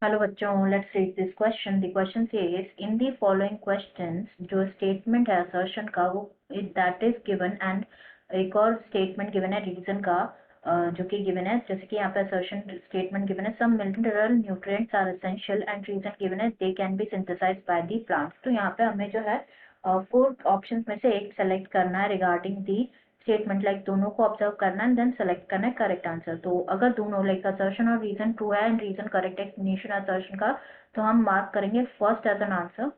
Hello बच्चों, let's read this question. The question says in the following questions जो statement है assertion का वो दैट इज गिवन एंड एक और स्टेटमेंट गिवन है रीजन का जो कि गिवन है। जैसे कि यहाँ पे असर्शन स्टेटमेंट गिवन है some mineral nutrients are essential and reason given है they can be synthesized by the plants. तो यहाँ पे हमें जो है 4 ऑप्शंस में से एक सेलेक्ट करना है रिगार्डिंग दी स्टेटमेंट। लाइक दोनों को ऑब्जर्व करना है देन सेलेक्ट करना है करेक्ट आंसर। तो अगर दोनों लाइक असर्शन और रीजन ट्रू है and reason correct explanation assertion का तो हम मार्क करेंगे फर्स्ट एज एन आंसर।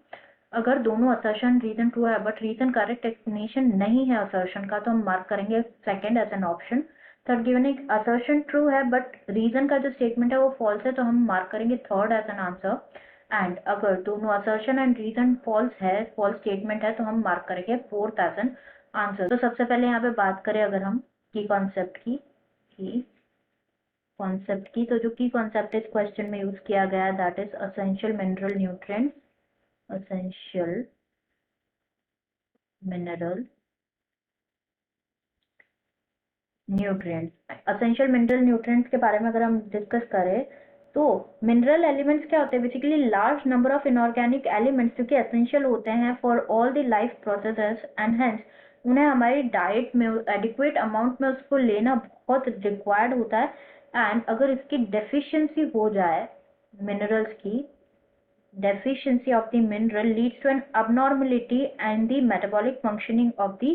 अगर दोनों असर्शन रीजन ट्रू है बट रीजन करेक्ट एक्सप्लेनेशन नहीं है असर्शन का तो हम मार्क करेंगे second as an option. Third given एक असर्शन ट्रू है बट रीजन का जो स्टेटमेंट है वो फॉल्स है तो हम मार्क करेंगे third as an answer. And अगर दोनों असर्शन एंड रीजन फॉल्स है, फॉल्स स्टेटमेंट है तो हम मार्क करेंगे फोर्थ एज एन आंसर। तो सबसे पहले यहाँ पे बात करें अगर हम की कॉन्सेप्ट की तो जो की कॉन्सेप्ट इस क्वेश्चन में यूज किया गया है that is essential mineral nutrients. Essential mineral nutrients essential mineral nutrients के बारे में अगर हम डिस्कस करें तो मिनरल एलिमेंट्स क्या होते हैं? Basically large number of inorganic elements जो कि एसेंशियल होते हैं for all the life processes and hence उन्हें हमारी डाइट में एडिक्वेट अमाउंट में उसको लेना बहुत रिक्वायर्ड होता है। एंड अगर इसकी डेफिशिएंसी हो जाए मिनरल्स की, deficiency of the mineral leads to an abnormality and the metabolic functioning of the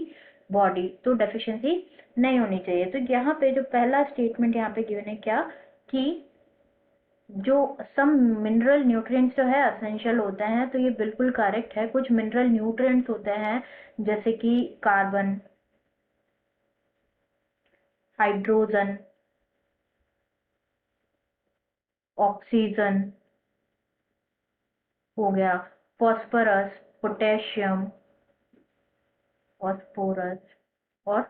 body। तो deficiency नहीं होनी चाहिए। तो यहाँ पे जो पहला स्टेटमेंट यहाँ पे गिवन है क्या कि जो सम मिनरल न्यूट्रिएंट्स जो है असेंशियल होते हैं तो ये बिल्कुल करेक्ट है। कुछ मिनरल न्यूट्रिएंट्स होते हैं जैसे कि कार्बन, हाइड्रोजन, ऑक्सीजन हो गया, फॉस्फोरस, पोटेशियम, फॉस्फोरस और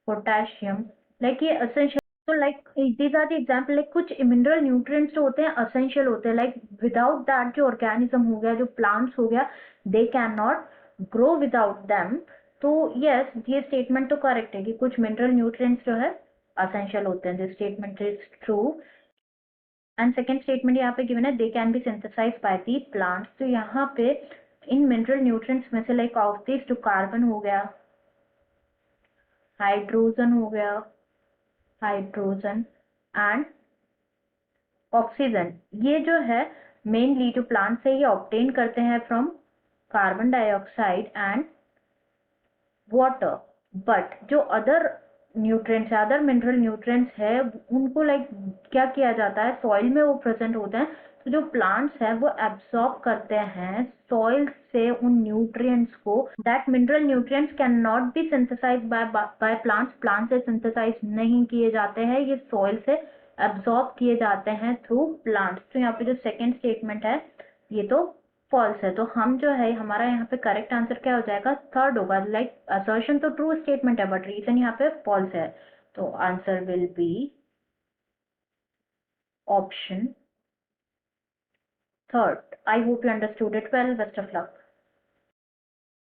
पोटेशियम। लाइक ये असेंशियल। तो like these are the example. Like कुछ मिनरल न्यूट्रिएंट्स जो होते हैं असेंशियल होते हैं। लाइक विदाउट दैट जो ऑर्गेनिज्म हो गया, जो प्लांट्स हो गया, they can not grow without them. तो यस, ये स्टेटमेंट तो करेक्ट है कि कुछ मिनरल न्यूट्रिएंट्स जो है असेंशियल होते हैं। This statement is true. And second statement यहाँ पे गिवन है they can be synthesized by the plants. तो यहाँ पे इन मिनरल न्यूट्रिएंट्स में से लाइक ऑफ दिस जो कार्बन हो गया, हाइड्रोजन हो गया, हाइड्रोजन एंड ऑक्सीजन, ये जो है मेनली जो प्लांट से ये ऑब्टेन करते हैं from carbon dioxide and water. But जो अदर न्यूट्रिएंट्स है, अदर मिनरल न्यूट्रिएंट्स है, उनको लाइक क्या किया जाता है, सॉइल में वो प्रेजेंट होते हैं। तो जो प्लांट्स है वो एब्सॉर्ब करते हैं सॉइल से उन न्यूट्रिएंट्स को। That mineral nutrients can not be synthesized by plants. Plant से सिंथेसाइज नहीं किए जाते हैं, ये सॉइल से एब्सॉर्ब किए जाते हैं थ्रू प्लांट्स। तो यहाँ पे जो सेकेंड स्टेटमेंट है ये तो फॉल्स है। तो हम जो है हमारा यहाँ पे करेक्ट आंसर क्या हो जाएगा? थर्ड होगा। लाइक असर्शन तो ट्रू स्टेटमेंट है बट रीजन यहाँ पे फॉल्स है। तो answer will be option third. I hope you understood it well. Best of luck.